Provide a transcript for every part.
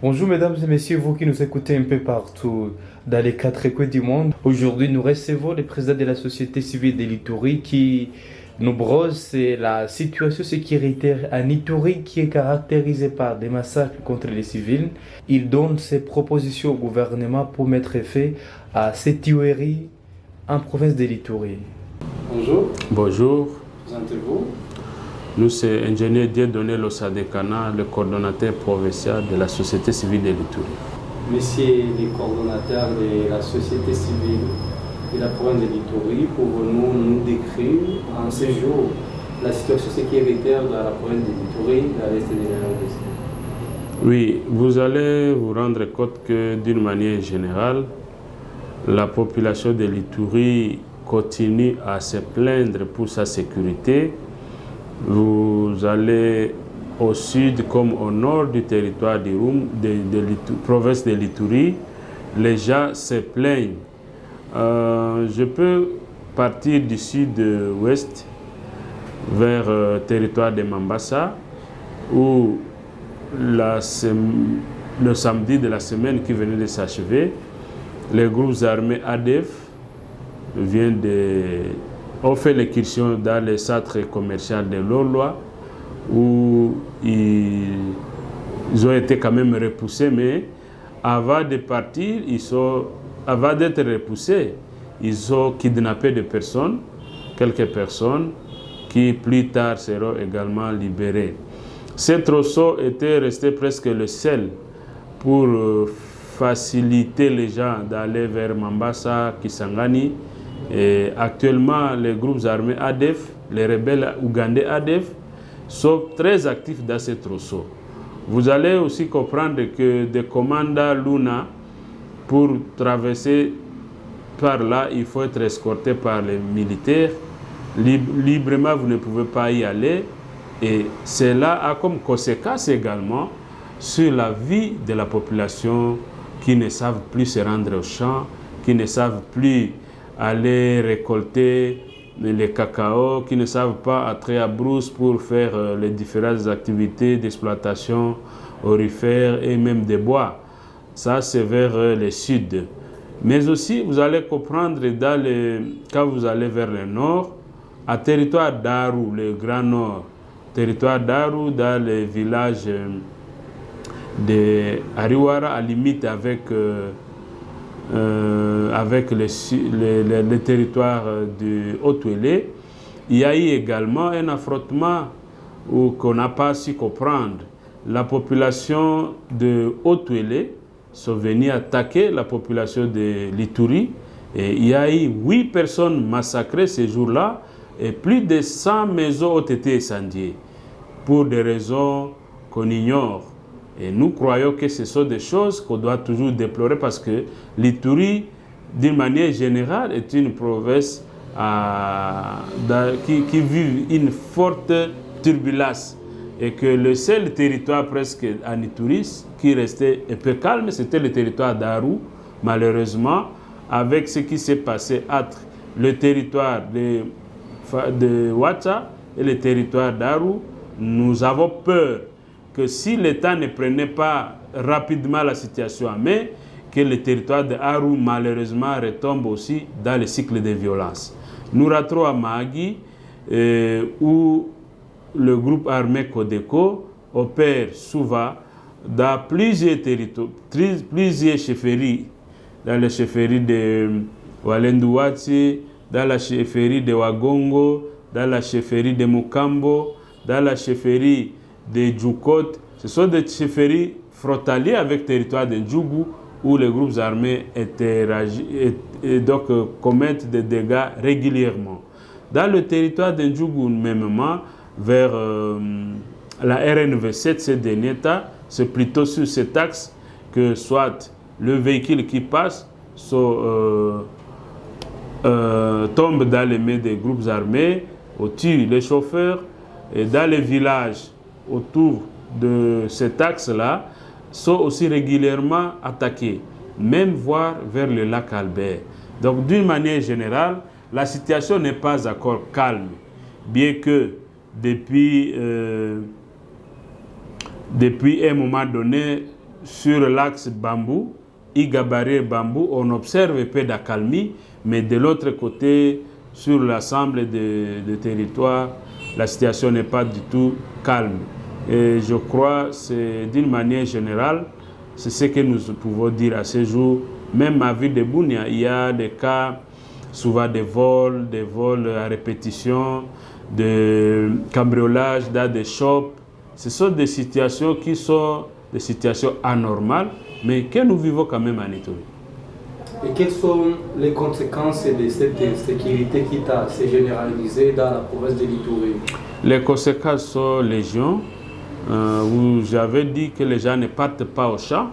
Bonjour mesdames et messieurs, vous qui nous écoutez un peu partout dans les quatre coins du monde. Aujourd'hui, nous recevons le président de la société civile de l'Itourie qui nous brosse la situation sécuritaire en Itourie qui est caractérisée par des massacres contre les civils. Il donne ses propositions au gouvernement pour mettre fin à ces tueries en province de l'Itourie. Bonjour. Bonjour. Présentez-vous. Nous, c'est ingénieur Dieudonné Lossadekana, le coordonnateur provincial de la société civile de l'Itourie. Monsieur le coordonnateur de la société civile de la province de l'Itourie, pouvez-vous nous décrire en ce jour la situation sécuritaire dans la province de l'Itourie, dans l'est de la RDC? Oui, vous allez vous rendre compte que d'une manière générale, la population de l'Itourie continue à se plaindre pour sa sécurité. Vous allez au sud comme au nord du territoire de province de l'Itourie, les gens se plaignent. Je peux partir du sud-ouest vers le territoire de Mambasa, où le samedi de la semaine qui venait de s'achever, les groupes armés ADF ont fait l'incursion dans les centres commerciaux de Loloa, où ils ont été quand même repoussés, mais avant de partir, avant d'être repoussés, ils ont kidnappé des personnes, quelques personnes, qui plus tard seront également libérées. Ce trousseau était resté presque le seul pour faciliter les gens d'aller vers Mambasa, Kisangani. Et actuellement, les groupes armés ADF, les rebelles ougandais ADF, sont très actifs dans ces trousseaux. Vous allez aussi comprendre que des commandants Luna, pour traverser par là, il faut être escorté par les militaires. Librement, vous ne pouvez pas y aller. Et cela a comme conséquence également sur la vie de la population qui ne savent plus se rendre au champ, qui ne savent plus aller récolter les cacao, qui ne savent pas entrer à brousse pour faire les différentes activités d'exploitation aurifère et même des bois. Ça, c'est vers le sud. Mais aussi, vous allez comprendre, quand vous allez vers le nord, à territoire d'Aru, le Grand Nord, territoire d'Aru, dans les villages de Ariwara, à limite avec le territoire de Haut-Ouélé, il y a eu également un affrontement qu'on n'a pas su comprendre. La population de Haut-Ouélé sont venus attaquer la population de l'Itourie et il y a eu 8 personnes massacrées ce jour-là et plus de 100 maisons ont été incendiées pour des raisons qu'on ignore. Et nous croyons que ce sont des choses qu'on doit toujours déplorer parce que l'Itourie, d'une manière générale, est une province qui vit une forte turbulence. Et que le seul territoire presque en Itourie qui restait un peu calme, c'était le territoire d'Aru. Malheureusement, avec ce qui s'est passé entre le territoire de Ouacha et le territoire d'Aru, nous avons peur que si l'État ne prenait pas rapidement la situation en main, que le territoire de Aru malheureusement retombe aussi dans le cycle de violence. Nous rentrons à Mahagi, où le groupe armé Codeco opère souvent dans plusieurs territoires, plusieurs chefferies, dans la chefferie de Walendouati, dans la chefferie de Wagongo, dans la chefferie de Mukambo, dans la chefferie de Djoukot. Ce sont des chefferies frontalières avec le territoire de Djougou où les groupes armés commettent des dégâts régulièrement. Dans le territoire de Djougou, mêmement, vers la RN27, ce dernier temps, c'est plutôt sur cet axe que soit le véhicule qui passe tombe dans les mains des groupes armés, tue les chauffeurs, et dans les villages autour de cet axe-là, sont aussi régulièrement attaqués, même voire vers le lac Albert. Donc d'une manière générale, la situation n'est pas encore calme, bien que depuis un moment donné, sur l'axe Bambou, Igabaré Bambou, on observe un peu d'accalmie, mais de l'autre côté, sur l'ensemble des territoires, la situation n'est pas du tout calme. Et je crois que d'une manière générale, c'est ce que nous pouvons dire à ce jour. Même à ville de Bunia, il y a des cas, souvent des vols à répétition, de cambriolage dans des shops. Ce sont des situations qui sont des situations anormales, mais que nous vivons quand même en Ituri. Et quelles sont les conséquences de cette insécurité qui s'est généralisée dans la province de l'Ituri? Les conséquences sont légion. Vous avez dit que les gens ne partent pas au champ.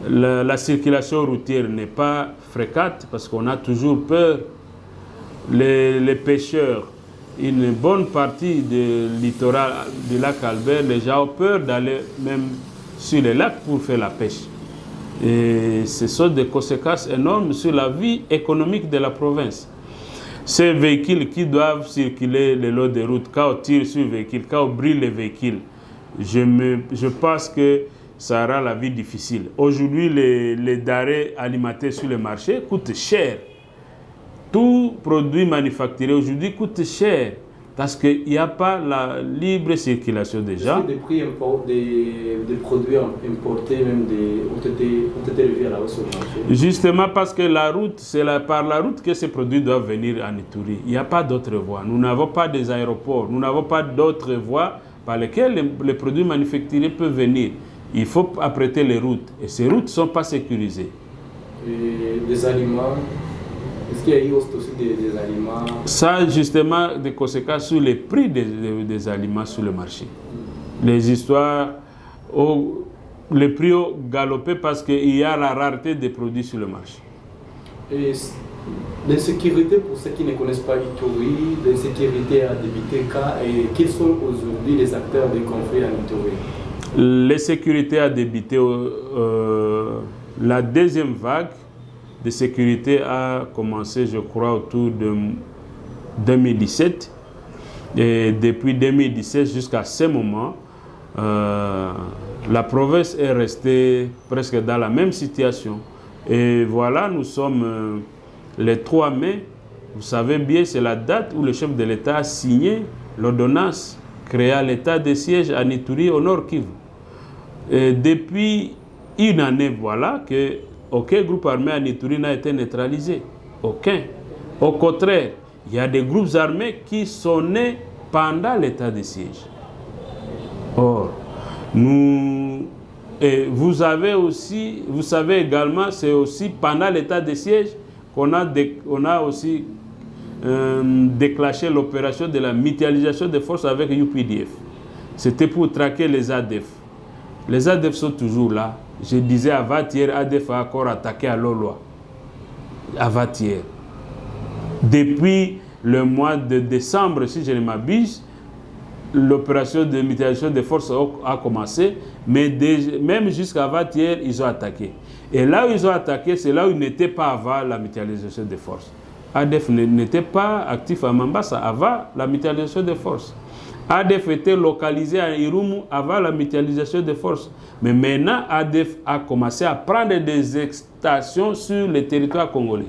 La circulation routière n'est pas fréquente parce qu'on a toujours peur. Les pêcheurs, une bonne partie du littoral du lac Albert, les gens ont peur d'aller même sur les lacs pour faire la pêche. Et ce sont des conséquences énormes sur la vie économique de la province. Ces véhicules qui doivent circuler le long des routes, quand on tire sur les véhicules, quand on brûle les véhicules, je pense que ça rend la vie difficile. Aujourd'hui, les denrées alimentaires sur le marché coûtent cher. Tout produit manufacturé aujourd'hui coûte cher parce qu'il n'y a pas la libre circulation des gens. Des prix des produits importés même ont été élevés à la hausse au marché. Justement parce que la route, c'est par la route que ces produits doivent venir en Ituri. Il n'y a pas d'autre voie. Nous n'avons pas des aéroports, nous n'avons pas d'autres voies par lesquelles les produits manufacturés peuvent venir. Il faut apprêter les routes et ces routes ne sont pas sécurisées. Et des aliments, est-ce qu'il y a eu aussi des aliments? Ça a justement des conséquences sur les prix des aliments sur le marché. Les histoires, les prix ont galopé parce qu'il y a la rareté des produits sur le marché. Et l'insécurité, pour ceux qui ne connaissent pas Ituri, l'insécurité a débuté quand et quels sont aujourd'hui les acteurs des conflits en Ituri? L'insécurité a débuté, la deuxième vague de sécurité a commencé, je crois, autour de 2017. Et depuis 2017 jusqu'à ce moment, la province est restée presque dans la même situation. Et voilà, nous sommes le 3 mai. Vous savez bien, c'est la date où le chef de l'État a signé l'ordonnance créant l'état de siège à Ituri au Nord Kivu. Et depuis une année, voilà que aucun groupe armé en Ituri n'a été neutralisé. Aucun. Au contraire, il y a des groupes armés qui sont nés pendant l'état de siège. Or, vous savez également, c'est aussi pendant l'état de siège qu'on a aussi déclenché l'opération de la mutualisation des forces avec UPDF. C'était pour traquer les ADF. Les ADF sont toujours là. Je disais avant-hier, ADF a encore attaqué à Loloa. Avant-hier. Depuis le mois de décembre, si je ne m'abuse, l'opération de mutualisation des forces a commencé, mais même jusqu'à avant-hier, ils ont attaqué. Et là où ils ont attaqué, c'est là où ils n'étaient pas avant la mutualisation des forces. ADF n'était pas actif à Mambasa avant la mutualisation des forces. ADF était localisé à Irumu avant la mutualisation des forces. Mais maintenant, ADF a commencé à prendre des extensions sur le territoire congolais.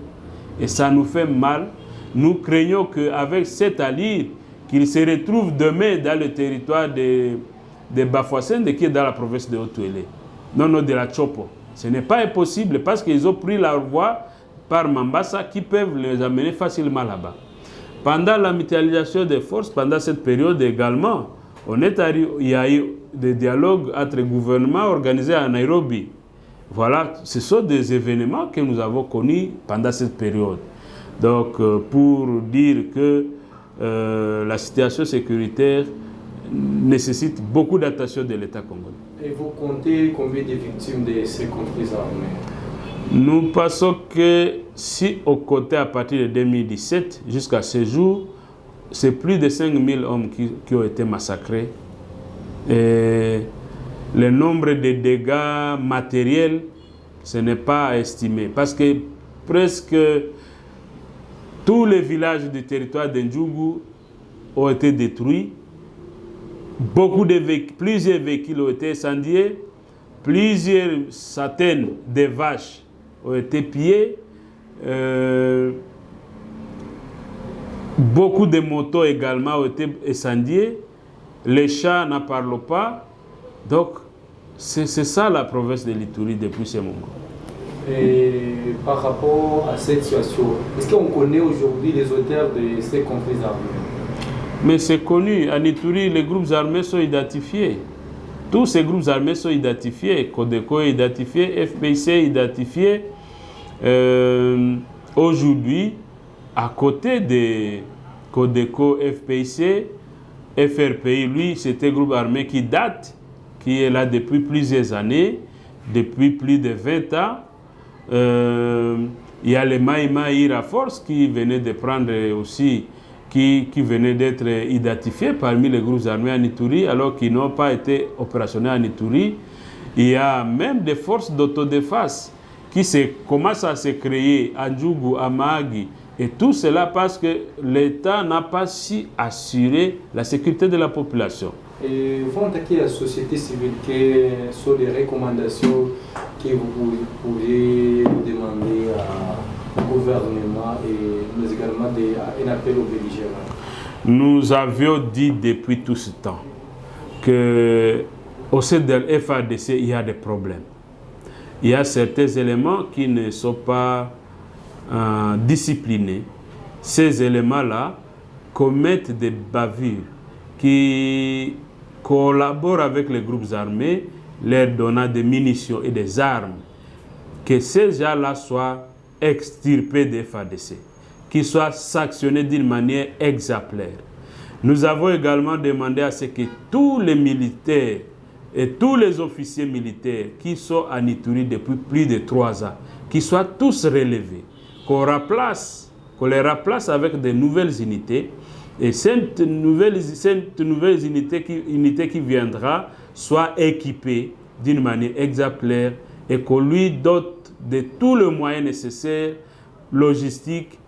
Et ça nous fait mal. Nous craignons qu'avec cette allure, qu'ils se retrouvent demain dans le territoire de Bafouassende, qui est dans la province de Haut-Ouélé. Non, de la Chopo. Ce n'est pas impossible parce qu'ils ont pris leur voie par Mambasa qui peuvent les amener facilement là-bas. Pendant la mutualisation des forces, pendant cette période également, il y a eu des dialogues entre gouvernements organisés à Nairobi. Voilà, ce sont des événements que nous avons connus pendant cette période. Donc, pour dire que la situation sécuritaire nécessite beaucoup d'attention de l'État congolais. Et vous comptez combien de victimes de ces conflits armés? Nous pensons que si au côté à partir de 2017 jusqu'à ce jour, c'est plus de 5000 hommes qui ont été massacrés. Et le nombre de dégâts matériels, ce n'est pas à estimer. Parce que presque tous les villages du territoire d'Ndjougou ont été détruits. Plusieurs véhicules ont été incendiés. plusieurs centaines de vaches ont été pillées. Beaucoup de motos également ont été incendiées. Les chats n'en parlent pas. Donc, c'est ça la province de l'Ituri depuis ce moment. Et par rapport à cette situation, est-ce qu'on connaît aujourd'hui les auteurs de ces conflits armés? Mais c'est connu. En Ituri, les groupes armés sont identifiés. Tous ces groupes armés sont identifiés. Codeco est identifié, FPIC est identifié. Aujourd'hui, à côté de Codeco, FPIC, FRPI, lui, c'était un groupe armé qui date, qui est là depuis plusieurs années, depuis plus de 20 ans. Il y a les Maïma Ira Force qui venaient de prendre aussi, qui venaient d'être identifiés parmi les groupes armés en Ituri, alors qu'ils n'ont pas été opérationnels en Ituri. Il y a même des forces d'autodéfense qui commencent à se créer à Djougou, à Mahagi, et tout cela parce que l'État n'a pas su assurer la sécurité de la population. Et vous attaquez la société civile, quelles sont les recommandations que vous pouvez demander au gouvernement mais également un appel aux belligérants? Nous avions dit depuis tout ce temps qu'au sein de la FARDC, il y a des problèmes. Il y a certains éléments qui ne sont pas disciplinés. Ces éléments-là commettent des bavures qui collaborent avec les groupes armés, leur donnant des munitions et des armes. Que ces gens-là soient extirpés des FARDC, qu'ils soient sanctionnés d'une manière exemplaire. Nous avons également demandé à ce que tous les militaires et tous les officiers militaires qui sont en Ituri depuis plus de 3 ans, qu'ils soient tous relevés, qu'on les remplace avec de nouvelles unités. Et cette nouvelle unité qui viendra soit équipée d'une manière exemplaire et qu'on lui dote de tous les moyens nécessaires, logistiques,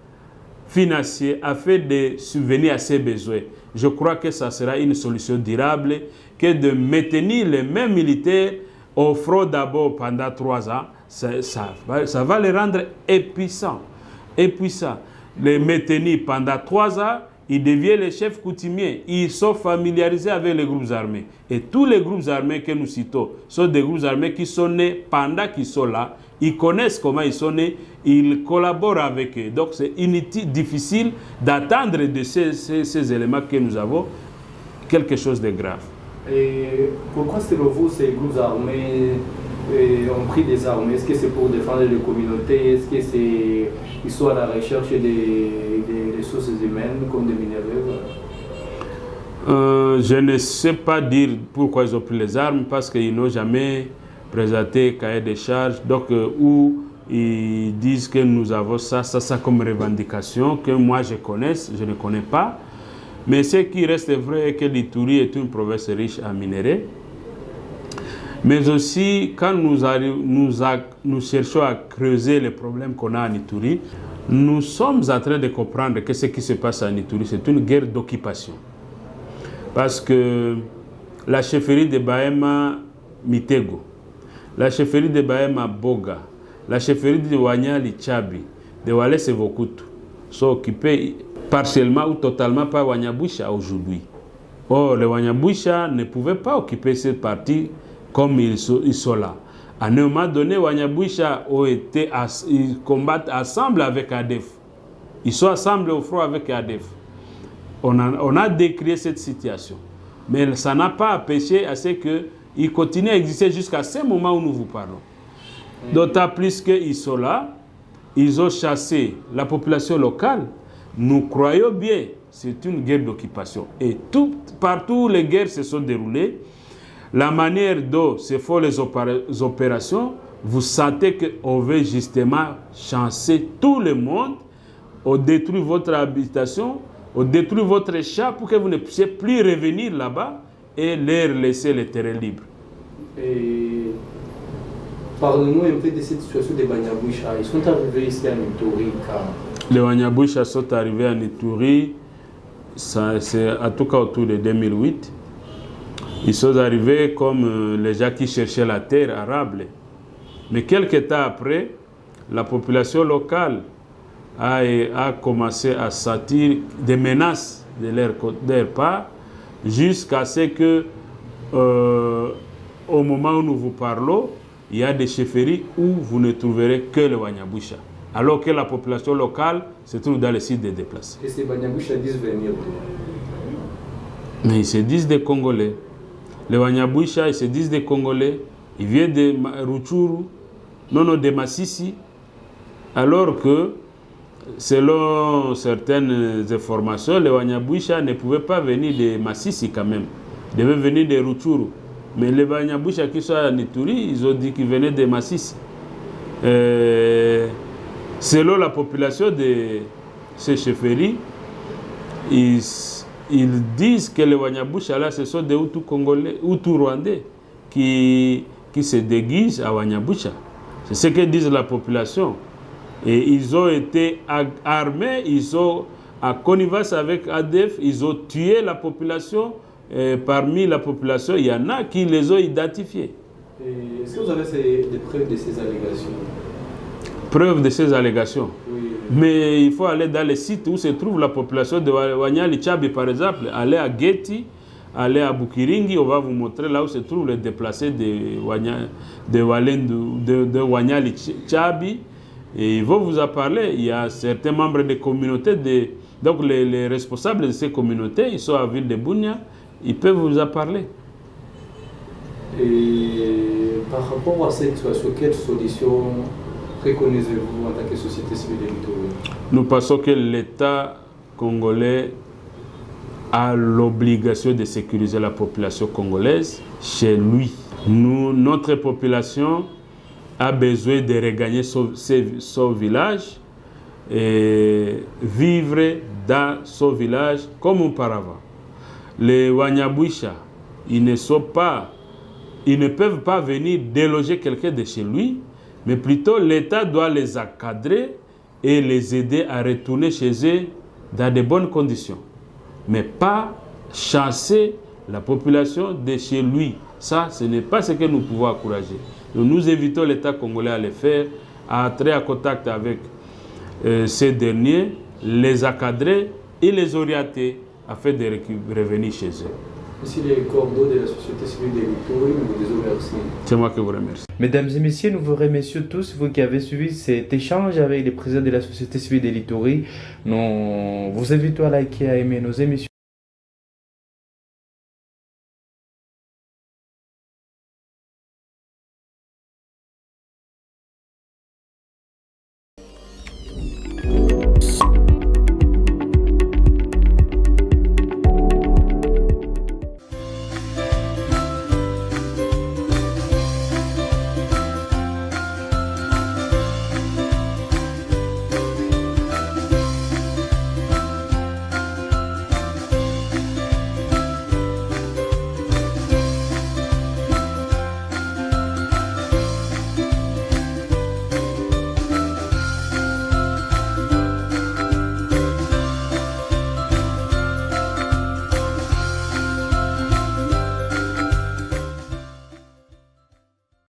financiers, afin de subvenir à ses besoins. Je crois que ça sera une solution durable que de maintenir les mêmes militaires au front d'abord pendant 3 ans. Ça va les rendre épuissants. Les maintenir pendant 3 ans, ils deviennent les chefs coutumiers. Ils sont familiarisés avec les groupes armés. Et tous les groupes armés que nous citons sont des groupes armés qui sont nés pendant qu'ils sont là. Ils connaissent comment ils sont nés. Ils collaborent avec eux. Donc c'est difficile d'attendre de ces éléments que nous avons quelque chose de grave. Et pourquoi selon vous ces groupes armés ont pris des armes? Est-ce que c'est pour défendre les communautés? Est-ce que ils sont à la recherche des ressources humaines comme des minéraux? Je ne sais pas dire pourquoi ils ont pris les armes, parce qu'ils n'ont jamais présenté cahier de charges, donc où ils disent que nous avons ça comme revendication, que moi je ne connais pas. Mais ce qui reste vrai est que l'Ituri est une province riche en minerais. Mais aussi, quand nous cherchons à creuser les problèmes qu'on a en Ituri, nous sommes en train de comprendre que ce qui se passe en Ituri, c'est une guerre d'occupation. Parce que la chefferie de Bahema Mitego, la chefferie de Bahema Boga, la chefferie de Wanyali Chabi, de Walese Vokutu, sont occupées partiellement ou totalement par Wanyabwisha aujourd'hui. Or, les Wanyabwisha ne pouvaient pas occuper cette partie comme ils sont là. À un moment donné, Wanyabwisha ils combattent ensemble avec ADF. Ils sont ensemble au front avec ADF. On a décrié cette situation. Mais ça n'a pas empêché à ce qu'ils continuent à exister jusqu'à ce moment où nous vous parlons. D'autant plus qu'ils sont là, ils ont chassé la population locale. Nous croyons bien, c'est une guerre d'occupation. Et partout où les guerres se sont déroulées, la manière dont se font les opérations, vous sentez qu'on veut justement chasser tout le monde, on détruit votre habitation, on détruit votre champ pour que vous ne puissiez plus revenir là-bas et leur laisser le terrain libre. Et parlez-nous un peu de cette situation des Wanyabwisha. Ils sont arrivés ici à Ituri quand? Les Wanyabwisha sont arrivés à Ituri, c'est en tout cas autour de 2008. Ils sont arrivés comme les gens qui cherchaient la terre arable. Mais quelques temps après, la population locale a commencé à sentir des menaces de leur part, jusqu'à ce que, au moment où nous vous parlons, il y a des chefferies où vous ne trouverez que le Wanyabusha, alors que la population locale se trouve dans les sites des déplacés. Et ces Wanyabusha disent venir d'où? Mais ils se disent des Congolais. Les Wanyabusha, ils se disent des Congolais. Ils viennent de Rutshuru, non, de Masisi, alors que, selon certaines informations, les Wanyabusha ne pouvaient pas venir de Masisi quand même. Ils devaient venir de Rutshuru. Mais les Wanyabusha qui sont à Nituri, ils ont dit qu'ils venaient de Masisi. Selon la population de ces chefferies, ils disent que les Wanyabusha là, ce sont des Hutus congolais, Hutus rwandais qui se déguisent à Wanyabusha. C'est ce que disent la population. Et ils ont été armés, ils ont, en connivence avec ADF, ils ont tué la population. Et parmi la population, il y en a qui les ont identifiés. Est-ce que vous avez des preuves de ces allégations? Preuves de ces allégations? Oui. Mais il faut aller dans les sites où se trouve la population de Wanyali Chabi, par exemple. Aller à Geti, aller à Bukiringi, on va vous montrer là où se trouvent les déplacés de Wanyali Chabi. Et ils vont vous en parler. Il y a certains membres des communautés, donc les responsables de ces communautés, ils sont à la ville de Bunia. Ils peuvent vous en parler. Et par rapport à cette situation, quelle solution préconisez-vous en tant que société civile de Littouri? Nous pensons que l'État congolais a l'obligation de sécuriser la population congolaise chez lui. Notre population a besoin de regagner son village et vivre dans son village comme auparavant. Les Wanyabusha, ils ne peuvent pas venir déloger quelqu'un de chez lui, mais plutôt l'État doit les encadrer et les aider à retourner chez eux dans de bonnes conditions. Mais pas chasser la population de chez lui. Ça, ce n'est pas ce que nous pouvons encourager. Nous invitons l'État congolais à le faire, à entrer en contact avec ces derniers, les encadrer et les orienter afin de revenir chez eux. Ici les cordeaux de la société civile de Littouri, nous vous remercions. C'est moi qui vous remercie. Mesdames et messieurs, nous vous remercions tous, vous qui avez suivi cet échange avec les présidents de la société civile de Littouri. Nous vous invitons à liker, à aimer nos émissions.